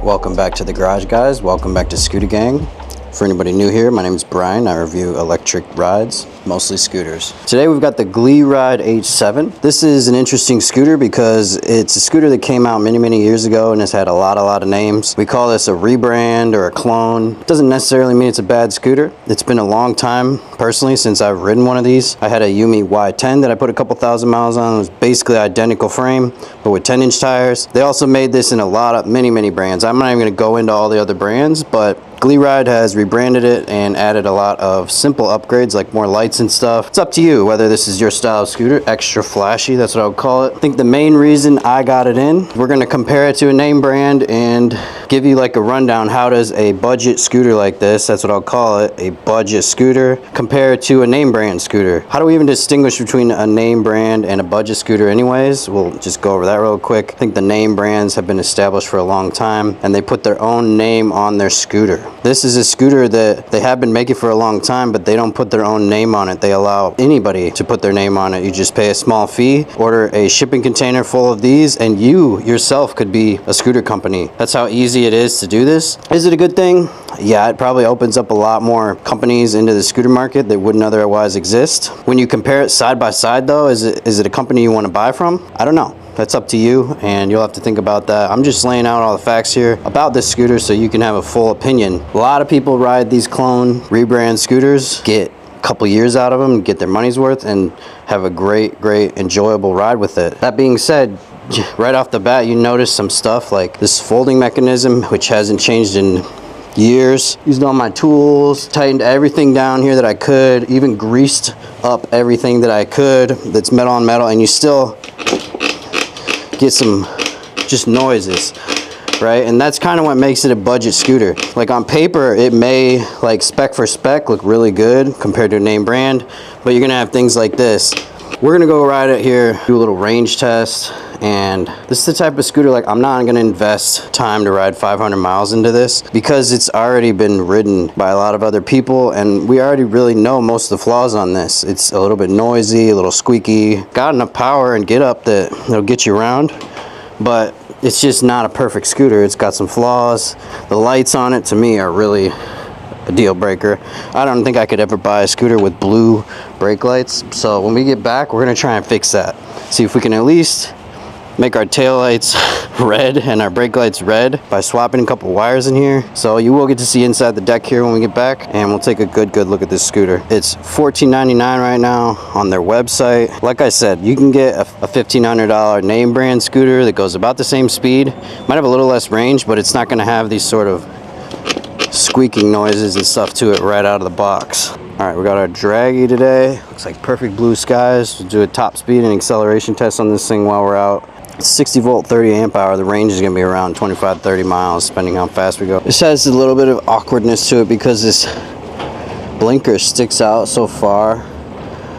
Welcome back to the garage, guys. Welcome back to Scooter Gang. For anybody new here, my name is Brian. I review electric rides, mostly scooters. Today we've got the Gleeride H7. This is an interesting scooter because it's a scooter that came out many years ago and has had a lot of names. We call this a rebrand or a clone. It doesn't necessarily mean it's a bad scooter. It's been a long time, personally, since I've ridden one of these. I had a Yumi Y10 that I put a couple thousand miles on. It was basically identical frame, but with 10-inch tires. They also made this in a lot of many brands. I'm not even gonna go into all the other brands, but Gleeride has rebranded it and added a lot of simple upgrades like more lights and stuff. It's up to you whether this is your style of scooter. Extra flashy, that's what I would call it. I think the main reason I got it in, we're going to compare it to a name brand and give you like a rundown. How does a budget scooter like this, that's what I'll call it, a budget scooter, compare to a name brand scooter? How do we even distinguish between a name brand and a budget scooter anyways? We'll just go over that real quick. I think the name brands have been established for a long time and they put their own name on their scooter. This is a scooter that they have been making for a long time, but they don't put their own name on it. They allow anybody to put their name on it. You just pay a small fee, order a shipping container full of these, and you yourself could be a scooter company. That's how easy it is to do this. Is it a good thing? Yeah, it probably opens up a lot more companies into the scooter market that wouldn't otherwise exist. When you compare it side by side though, is it a company you want to buy from? I don't know. That's up to you, and you'll have to think about that. I'm just laying out all the facts here about this scooter so you can have a full opinion. A lot of people ride these clone rebrand scooters, get a couple years out of them, get their money's worth, and have a great enjoyable ride with it. That being said, right off the bat, you notice some stuff like this folding mechanism, which hasn't changed in years. Used all my tools, tightened everything down here that I could, even greased up everything that I could that's metal on metal, and you still get some just noises, right? And that's kind of what makes it a budget scooter. Like on paper, it may, like spec for spec, look really good compared to a name brand, but you're gonna have things like this. We're gonna go ride it here, do a little range test, and this is the type of scooter, like I'm not gonna invest time to ride 500 miles into this because it's already been ridden by a lot of other people and we already really know most of the flaws on this. It's a little bit noisy, a little squeaky, got enough power and get up that it'll get you around, but it's just not a perfect scooter. It's got some flaws. The lights on it to me are really a deal breaker. I don't think I could ever buy a scooter with blue brake lights, so when we get back we're gonna try and fix that. See if we can at least make our tail lights red and our brake lights red by swapping a couple wires in here. So you will get to see inside the deck here when we get back, and we'll take a good look at this scooter. It's $14.99 right now on their website. Like I said, you can get a $1,500 name brand scooter that goes about the same speed. Might have a little less range, but it's not gonna have these sort of squeaking noises and stuff to it right out of the box. All right, we got our draggy today. Looks like perfect blue skies. We'll do a top speed and acceleration test on this thing while we're out. 60 volt, 30 amp hour. The range is gonna be around 25-30 miles, depending how fast we go. This has a little bit of awkwardness to it because this blinker sticks out so far.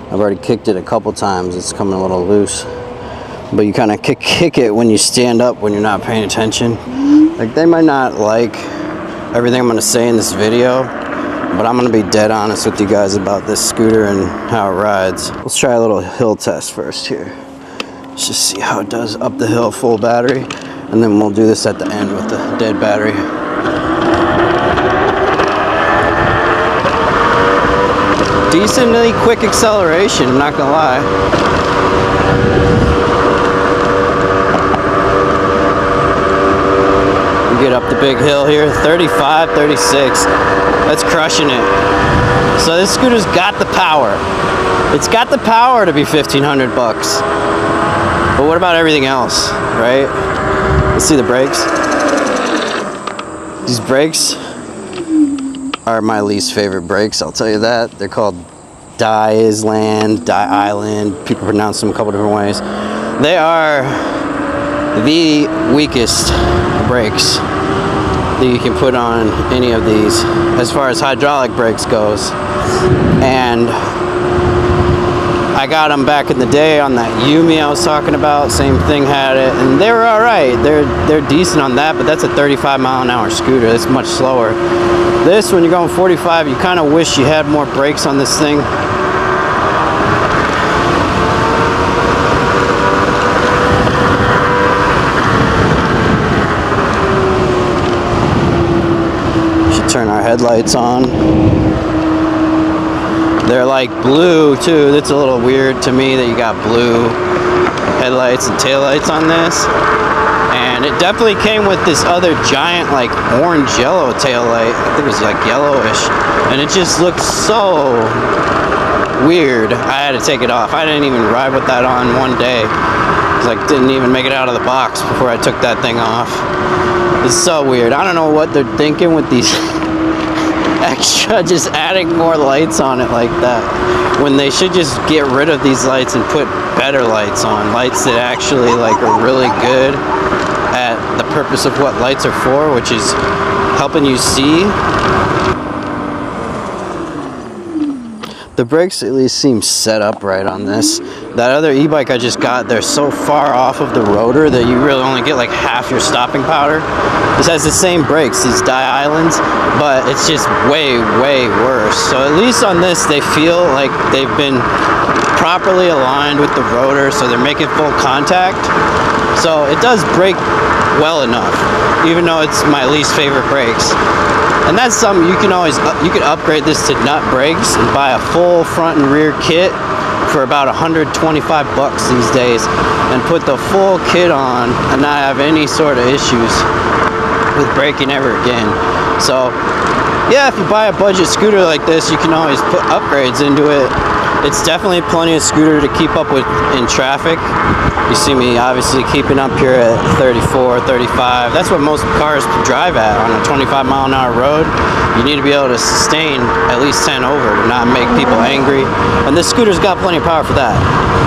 I've already kicked it a couple times. It's coming a little loose. But you kind of kick it when you stand up when you're not paying attention. Like, they might not like everything I'm gonna say in this video, but I'm gonna be dead honest with you guys about this scooter and how it rides. Let's try a little hill test first here. Let's just see how it does up the hill full battery, and then we'll do this at the end with the dead battery. Decently quick acceleration, I'm not gonna lie. We get up the big hill here, 35, 36. That's crushing it. So this scooter's got the power. It's got the power to be 1,500 bucks. But what about everything else, right? Let's see the brakes. These brakes are my least favorite brakes, I'll tell you that. They're called Die Island. People pronounce them a couple different ways. They are the weakest brakes that you can put on any of these as far as hydraulic brakes goes. And I got them back in the day on that Yumi I was talking about. Same thing had it, and they were all right. They're decent on that, but that's a 35-mile-an-hour scooter. It's much slower. This, when you're going 45, you kind of wish you had more brakes on this thing. headlights on. They're like blue too. That's a little weird to me that you got blue headlights and taillights on this. And it definitely came with this other giant like orange yellow taillight. I think it was like yellowish. And it just looked so weird. I had to take it off. I didn't even ride with that on one day. Like didn't even make it out of the box before I took that thing off. It's so weird. I don't know what they're thinking with these extra, just adding more lights on it like that, when they should just get rid of these lights and put better lights on, lights that actually like are really good at the purpose of what lights are for, which is helping you see. The brakes at least seem set up right on this. That other e-bike I just got, they're so far off of the rotor that you really only get like half your stopping power. This has the same brakes, these die islands, but it's just way, way worse. So at least on this, they feel like they've been properly aligned with the rotor, so they're making full contact. So it does brake well enough, even though it's my least favorite brakes. And that's something you can always, you could upgrade this to nut brakes and buy a full front and rear kit for about 125 bucks these days, and put the full kit on and not have any sort of issues with braking ever again. So yeah, if you buy a budget scooter like this, you can always put upgrades into it. It's definitely plenty of scooter to keep up with in traffic. You see me obviously keeping up here at 34, 35. That's what most cars drive at on a 25-mile-an-hour road. You need to be able to sustain at least 10 over to not make people angry. And this scooter's got plenty of power for that.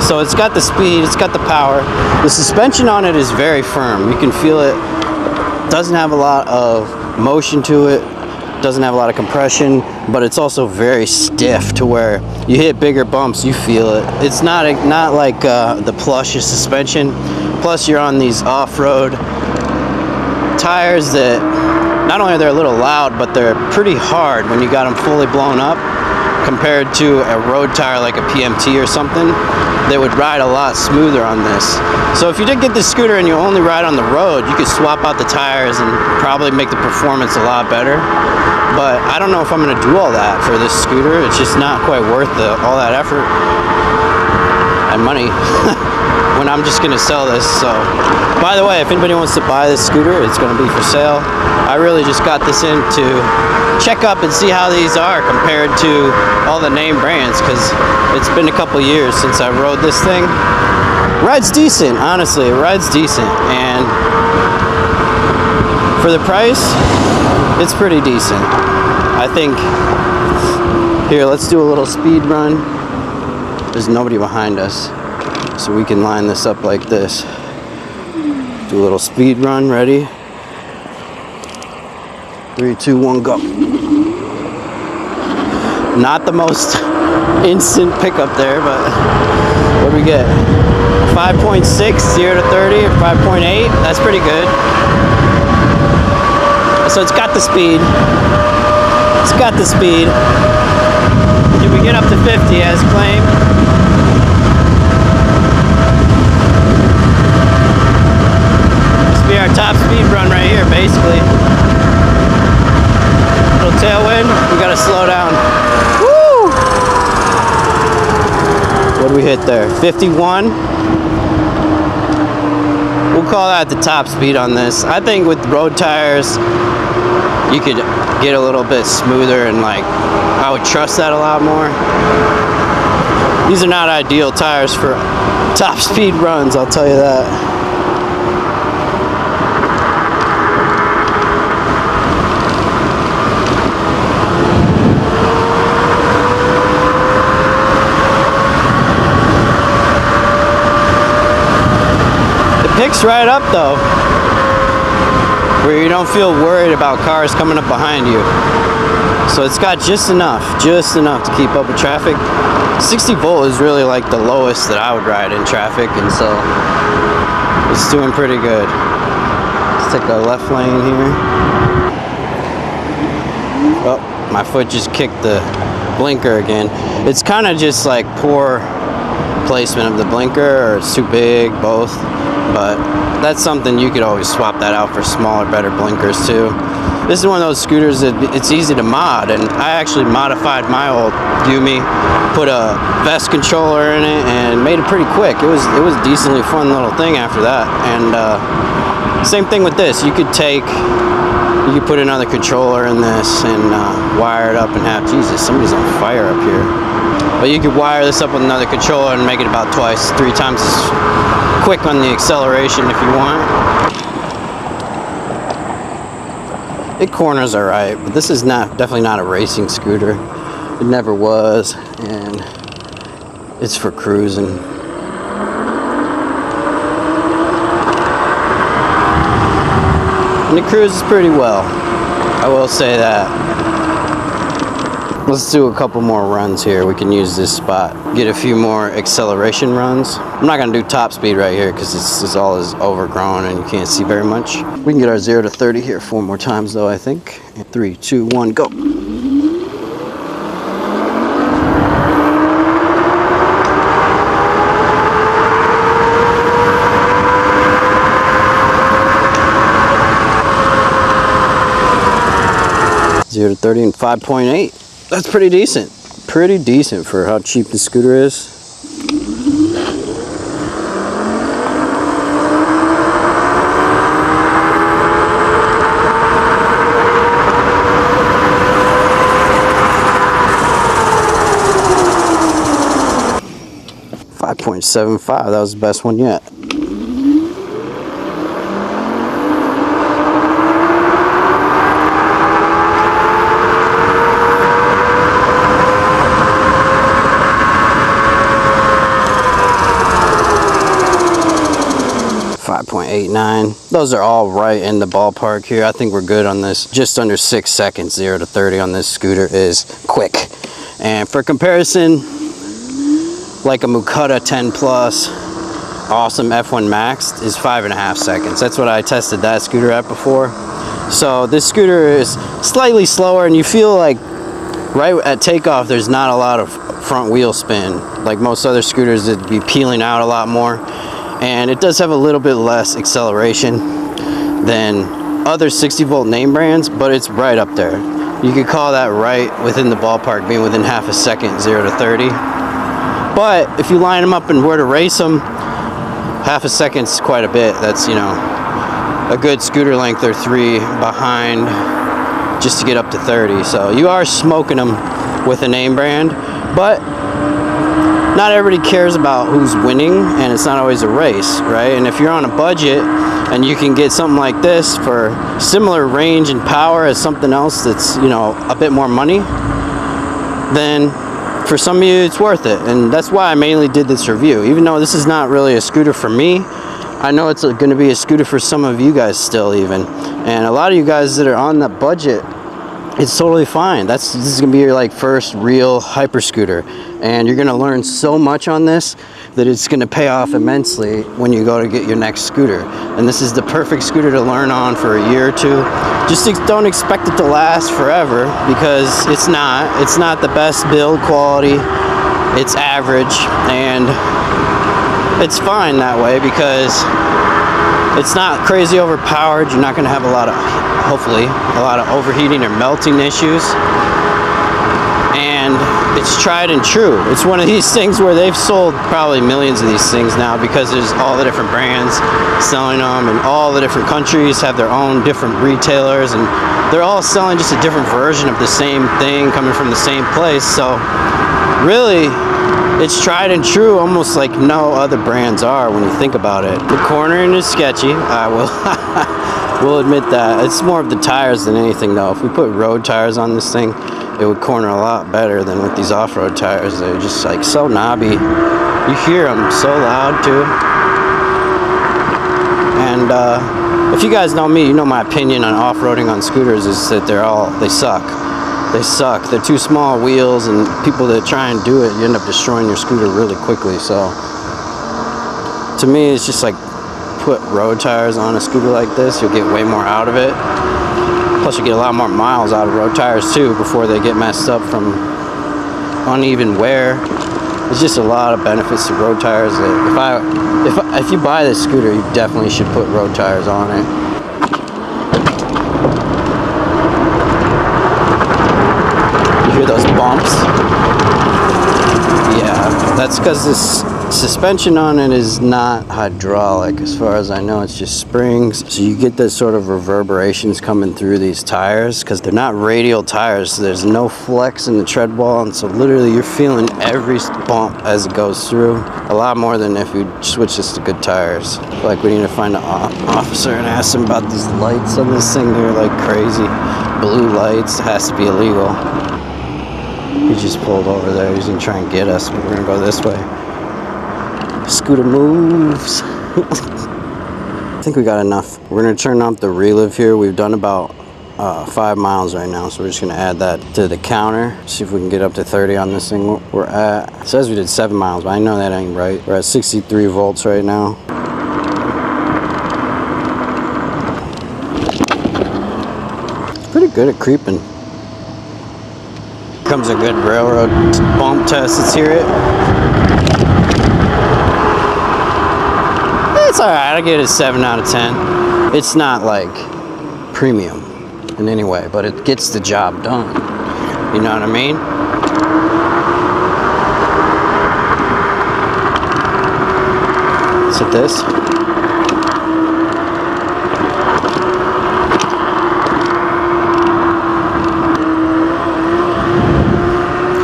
So it's got the speed, it's got the power. The suspension on it is very firm. You can feel it. Doesn't have a lot of motion to it. Doesn't have a lot of compression, but it's also very stiff to where you hit bigger bumps, you feel it. It's not like the plushest suspension. Plus you're on these off-road tires that not only are they a little loud, but they're pretty hard when you got them fully blown up, compared to a road tire like a PMT or something. They would ride a lot smoother on this. So if you did get this scooter and you only ride on the road, you could swap out the tires and probably make the performance a lot better. But I don't know if I'm going to do all that for this scooter. It's just not quite worth all that effort and money when I'm just going to sell this. So, by the way, if anybody wants to buy this scooter, it's going to be for sale. I really just got this in to check up and see how these are compared to all the name brands, because it's been a couple years since I rode this thing. Rides decent, honestly. It rides decent, and for the price, it's pretty decent. I think, here, let's do a little speed run. There's nobody behind us, so we can line this up like this. Do a little speed run, ready? 3, 2, 1, go. Not the most instant pickup there, but what do we get? 5.6, 0 to 30, or 5.8, that's pretty good. So it's got the speed. It's got the speed. Did we get up to 50 as claimed? This will be our top speed run right here, basically. Little tailwind. We gotta slow down. Woo! What do we hit there? 51. We'll call that the top speed on this. I think with road tires, you could get a little bit smoother, and like I would trust that a lot more. These are not ideal tires for top speed runs, I'll tell you that. It picks right up though, where you don't feel worried about cars coming up behind you. So it's got just enough to keep up with traffic. 60 volt is really like the lowest that I would ride in traffic, and so it's doing pretty good. Let's take a left lane here. Oh, my foot just kicked the blinker again. It's kind of just like poor placement of the blinker, or it's too big, both. But that's something you could always swap that out for smaller, better blinkers too. This is one of those scooters that it's easy to mod, and I actually modified my old Yumi, put a vest controller in it, and made it pretty quick. It was a decently fun little thing after that. And same thing with this. You could put another controller in this and wire it up and have, Jesus, somebody's on fire up here. But you could wire this up with another controller and make it about twice, 3 times as quick on the acceleration if you want. It corners all right, but this is definitely not a racing scooter. It never was, and it's for cruising. And it cruises pretty well, I will say that. Let's do a couple more runs here. We can use this spot, get a few more acceleration runs. I'm not gonna do top speed right here because this all is overgrown and you can't see very much. We can get our 0 to 30 here 4 more times though, I think. 3, 2, 1, go. Zero to 30 in 5.8. That's pretty decent. Pretty decent for how cheap the scooter is. .75. That was the best one yet. 5.89. Those are all right in the ballpark here. I think we're good on this. Just under 6 seconds, 0 to 30 on this scooter is quick. And for comparison, like a Mukata 10 Plus awesome F1 Max is 5.5 seconds. That's what I tested that scooter at before. So this scooter is slightly slower, and you feel like right at takeoff there's not a lot of front wheel spin like most other scooters. It'd be peeling out a lot more, and it does have a little bit less acceleration than other 60 volt name brands, but it's right up there. You could call that right within the ballpark, being within half a second, 0 to 30. But if you line them up and were to race them, half a second's quite a bit. That's, you know, a good scooter length or 3 behind just to get up to 30. So you are smoking them with a name brand, but not everybody cares about who's winning, and it's not always a race, right? And if you're on a budget and you can get something like this for similar range and power as something else that's, you know, a bit more money, then for some of you it's worth it. And that's why I mainly did this review. Even though this is not really a scooter for me, I know it's going to be a scooter for some of you guys still even. And a lot of you guys that are on that budget, it's totally fine. This is going to be your like first real hyper scooter, and you're going to learn so much on this that it's going to pay off immensely when you go to get your next scooter. And this is the perfect scooter to learn on for a year or two. Just don't expect it to last forever, because it's not the best build quality. It's average, and it's fine that way because it's not crazy overpowered. You're not going to have hopefully a lot of overheating or melting issues, and it's tried and true. It's one of these things where they've sold probably millions of these things now, because there's all the different brands selling them, and all the different countries have their own different retailers, and they're all selling just a different version of the same thing coming from the same place. So really, it's tried and true, almost like no other brands are when you think about it. The cornering is sketchy, I will admit that. It's more of the tires than anything though. If we put road tires on this thing, it would corner a lot better than with these off-road tires. They're just like so knobby. You hear them so loud too. And if you guys know me, you know my opinion on off-roading on scooters is that they suck. They suck. They're too small wheels, and people that try and do it, you end up destroying your scooter really quickly. So to me, it's just like, put road tires on a scooter like this, you'll get way more out of it. Plus you get a lot more miles out of road tires too before they get messed up from uneven wear. There's just a lot of benefits to road tires that if you buy this scooter, you definitely should put road tires on it. because this suspension on it is not hydraulic. As far as I know, it's just springs. So you get this sort of reverberations coming through these tires because they're not radial tires. So there's no flex in the tread wall. And so literally you're feeling every bump as it goes through. A lot more than if you switch this to good tires. I feel like we need to find an officer and ask him about these lights on this thing. They're like crazy. Blue lights. It has to be illegal. He just pulled over there. He's gonna try and get us, but we're gonna go this way. Scooter moves. I think we got enough. We're gonna turn off the relive here. We've done about 5 miles right now, so we're just gonna add that to the counter. See if we can get up to 30 on this thing. We're at, it says we did 7 miles, but I know that ain't right. We're at 63 volts right now. Pretty good at creeping. Comes a good railroad bump test. Let's hear it. It's alright. I give it a 7 out of 10. It's not like premium in any way, but it gets the job done. You know what I mean? Is it this?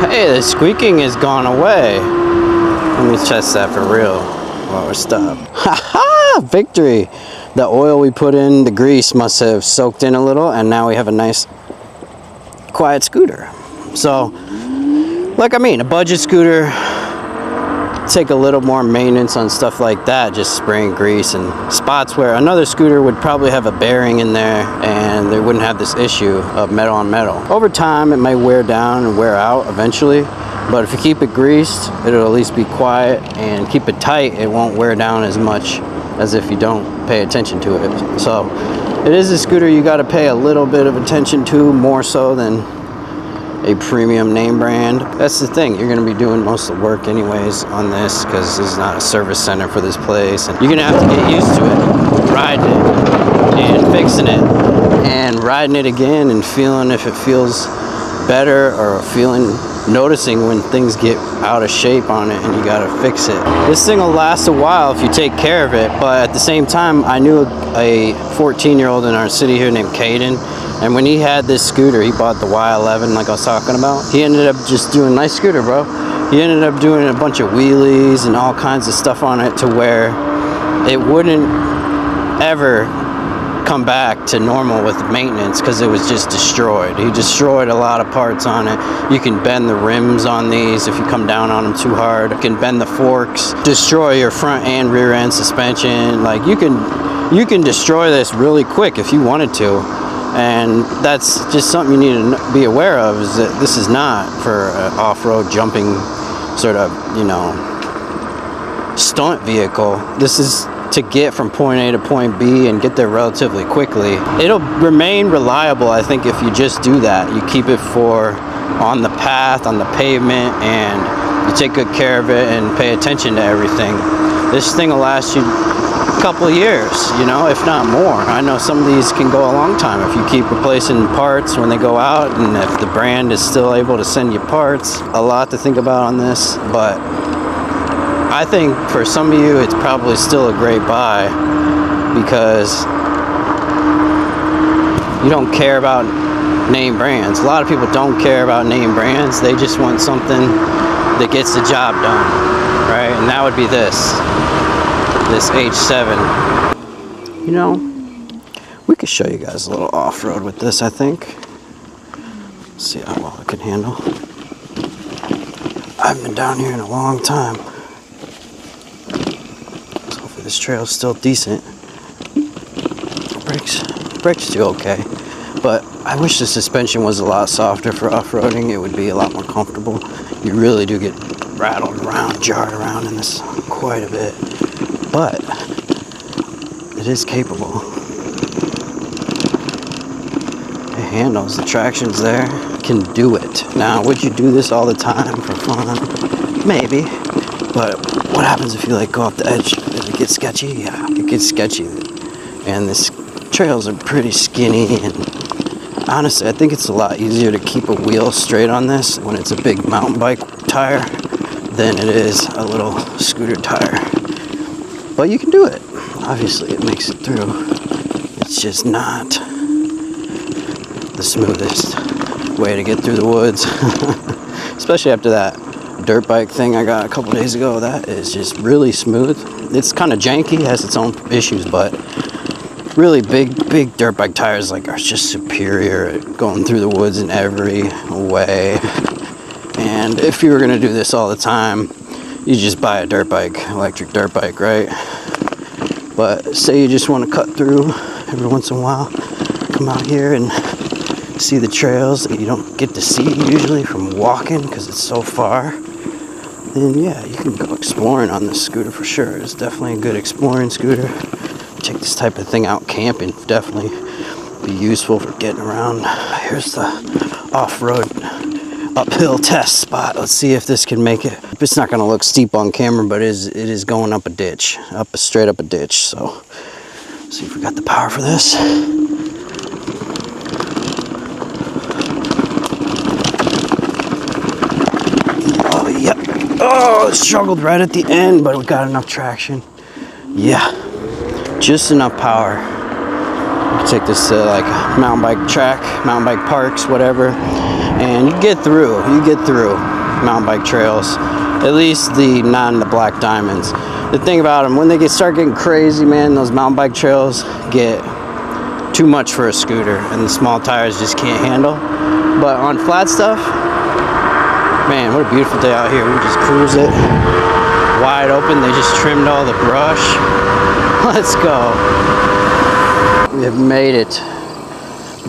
Hey, the squeaking has gone away. Let me test that for real while we're stopped. Haha! Victory! The oil we put in, the grease must have soaked in a little, and now we have a nice, quiet scooter. So, like I mean, a budget scooter, take a little more maintenance on stuff like that, just spraying grease and spots where another scooter would probably have a bearing in there and they wouldn't have this issue of metal on metal. Over time it may wear down and wear out eventually, but if you keep it greased, it'll at least be quiet, and keep it tight, it won't wear down as much as if you don't pay attention to it. So it is a scooter you got to pay a little bit of attention to, more so than a premium name brand. That's the thing, you're going to be doing most of the work anyways on this, because this is not a service center for this place, and you're going to have to get used to it, riding it and fixing it and riding it again and feeling if it feels better, or noticing when things get out of shape on it and you got to fix it. This thing will last a while if you take care of it, but at the same time, I knew a 14-year-old in our city here named Caden, and when he had this scooter, he bought the Y11 like I was talking about. He ended up just doing, nice scooter, bro. He ended up doing a bunch of wheelies and all kinds of stuff on it to where it wouldn't ever come back to normal with maintenance, because it was just destroyed. He destroyed a lot of parts on it. You can bend the rims on these if you come down on them too hard. You can bend the forks, destroy your front and rear end suspension. Like you can destroy this really quick if you wanted to. And that's just something you need to be aware of, is that this is not for an off-road jumping sort of, you know, stunt vehicle. This is to get from point A to point B and get there relatively quickly. It'll remain reliable, I think, if you just do that. You keep it on the path, on the pavement, and you take good care of it and pay attention to everything. This thing will last you a couple of years, you know, if not more. I know some of these can go a long time if you keep replacing parts when they go out, and if the brand is still able to send you parts. A lot to think about on this, but I think for some of you it's probably still a great buy, because you don't care about name brands. A lot of people don't care about name brands. They just want something that gets the job done, right? And that would be this H7. You know, we could show you guys a little off-road with this, I think. Let's see how well it can handle. I haven't been down here in a long time. So hopefully this trail's still decent. Brakes do okay. But I wish the suspension was a lot softer for off-roading. It would be a lot more comfortable. You really do get rattled around, jarred around in this quite a bit. But it is capable. It handles, the traction's there, can do it. Now, would you do this all the time for fun? Maybe. But what happens if you like go off the edge? Does it get sketchy? Yeah, it gets sketchy. And the trails are pretty skinny, and honestly, I think it's a lot easier to keep a wheel straight on this when it's a big mountain bike tire than it is a little scooter tire. But you can do it. Obviously, it makes it through. It's just not the smoothest way to get through the woods. Especially after that dirt bike thing I got a couple days ago. That is just really smooth. It's kind of janky, has its own issues, but really big dirt bike tires like are just superior at going through the woods in every way. And if you were gonna do this all the time, you just buy a dirt bike, electric dirt bike, right? But say you just want to cut through every once in a while, come out here and see the trails that you don't get to see usually from walking because it's so far, then yeah, you can go exploring on this scooter for sure. It's definitely a good exploring scooter. Take this type of thing out camping, definitely be useful for getting around. Here's the off-road uphill test spot. Let's see if this can make it. It's not going to look steep on camera, but it is going up a ditch, straight up a ditch. So see if we got the power for this. Oh yep. Oh, it struggled right at the end, but we got enough traction. Yeah, just enough power. You can take this to like a mountain bike track, mountain bike parks, whatever. And you get through mountain bike trails, at least the black diamonds. The thing about them, when they start getting crazy, man, those mountain bike trails get too much for a scooter and the small tires just can't handle. But on flat stuff, man, what a beautiful day out here. We just cruise it wide open. They just trimmed all the brush. Let's go. We have made it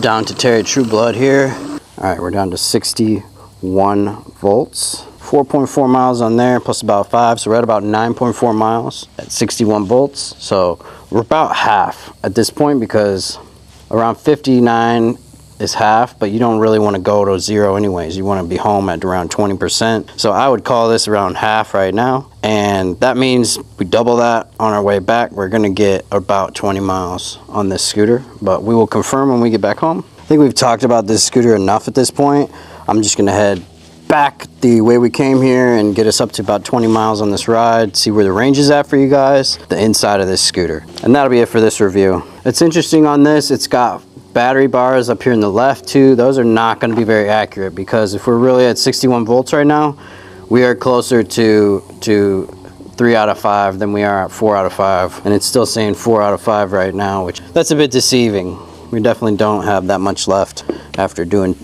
down to Terry True Blood here. All right, we're down to 61 volts. 4.4 miles on there, plus about 5, so we're at about 9.4 miles at 61 volts. So we're about half at this point because around 59 is half, but you don't really want to go to 0 anyways. You want to be home at around 20%. So I would call this around half right now. And that means we double that on our way back. We're going to get about 20 miles on this scooter, but we will confirm when we get back home. I think we've talked about this scooter enough at this point. I'm just gonna head back the way we came here and get us up to about 20 miles on this ride, see where the range is at for you guys, the inside of this scooter. And that'll be it for this review. It's interesting on this, it's got battery bars up here in the left too. Those are not gonna be very accurate because if we're really at 61 volts right now, we are closer to 3 out of 5 than we are at 4 out of 5. And it's still saying 4 out of 5 right now, which that's a bit deceiving. We definitely don't have that much left after doing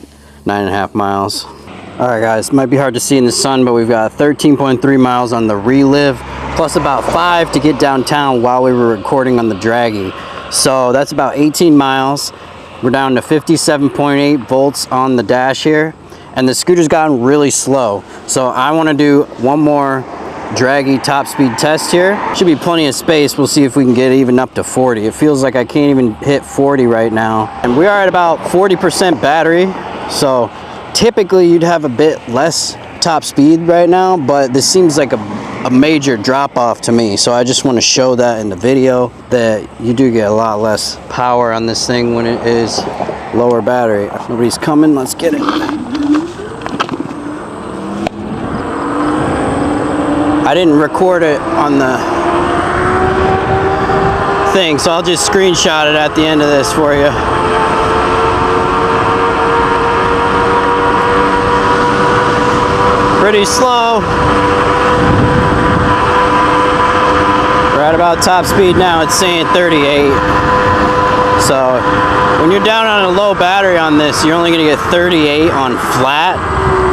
9.5 miles. All right, guys, might be hard to see in the sun, but we've got 13.3 miles on the relive, plus about 5 to get downtown while we were recording on the draggy. So that's about 18 miles. We're down to 57.8 volts on the dash here, and the scooter's gotten really slow. So I want to do one more draggy top speed test here. Should be plenty of space. We'll see if we can get even up to 40. It feels like I can't even hit 40 right now. And we are at about 40% battery. So typically you'd have a bit less top speed right now, but this seems like a major drop off to me. So I just want to show that in the video that you do get a lot less power on this thing when it is lower battery. Nobody's coming. Let's get it. I didn't record it on the thing, so I'll just screenshot it at the end of this for you. Pretty slow. We're at about top speed now. It's saying 38. So when you're down on a low battery on this, you're only going to get 38 on flat,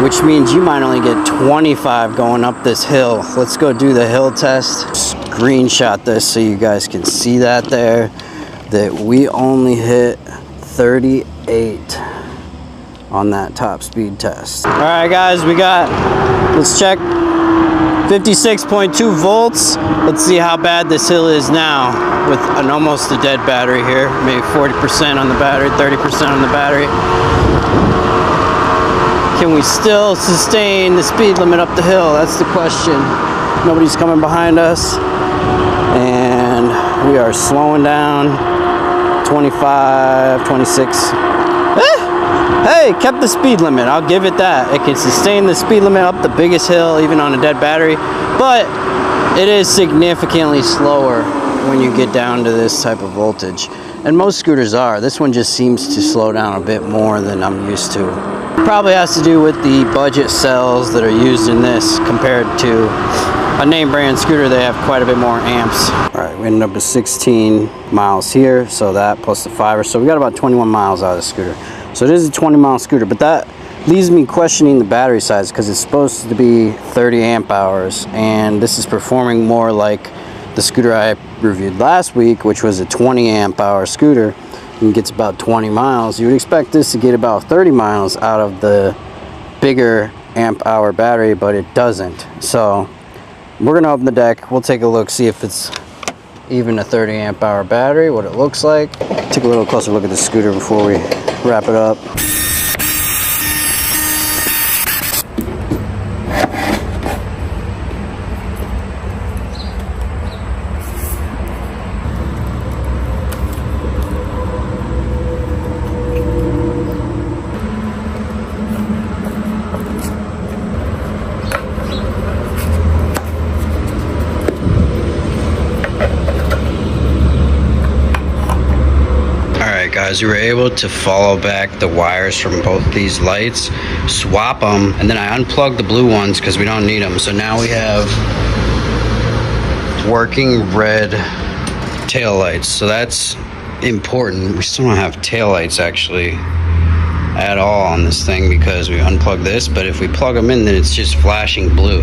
which means you might only get 25 going up this hill. Let's go do the hill test. Screenshot this so you guys can see that there, that we only hit 38 on that top speed test. All right, guys, let's check 56.2 volts. Let's see how bad this hill is now with an almost a dead battery here. Maybe 40% on the battery, 30% on the battery. Can we still sustain the speed limit up the hill? That's the question. Nobody's coming behind us. And we are slowing down. 25, 26. Hey! hey, kept the speed limit. I'll give it that. It can sustain the speed limit up the biggest hill, even on a dead battery. But it is significantly slower when you get down to this type of voltage. And most scooters are. This one just seems to slow down a bit more than I'm used to. Probably has to do with the budget cells that are used in this compared to a name brand scooter. They have quite a bit more amps. All right, we ended up with 16 miles here, so that plus the 5, so we got about 21 miles out of the scooter. So it is a 20-mile scooter, but that leaves me questioning the battery size because it's supposed to be 30 amp hours, and this is performing more like the scooter I reviewed last week, which was a 20 amp hour scooter and gets about 20 miles. You would expect this to get about 30 miles out of the bigger amp hour battery, but it doesn't. So we're gonna open the deck, we'll take a look, see if it's even a 30 amp hour battery, what it looks like. Take a little closer look at the scooter before we wrap it up. Guys, we were able to follow back the wires from both these lights, swap them, and then I unplugged the blue ones because we don't need them. So now we have working red tail lights. So that's important. We still don't have tail lights actually at all on this thing because we unplugged this, but if we plug them in, then it's just flashing blue.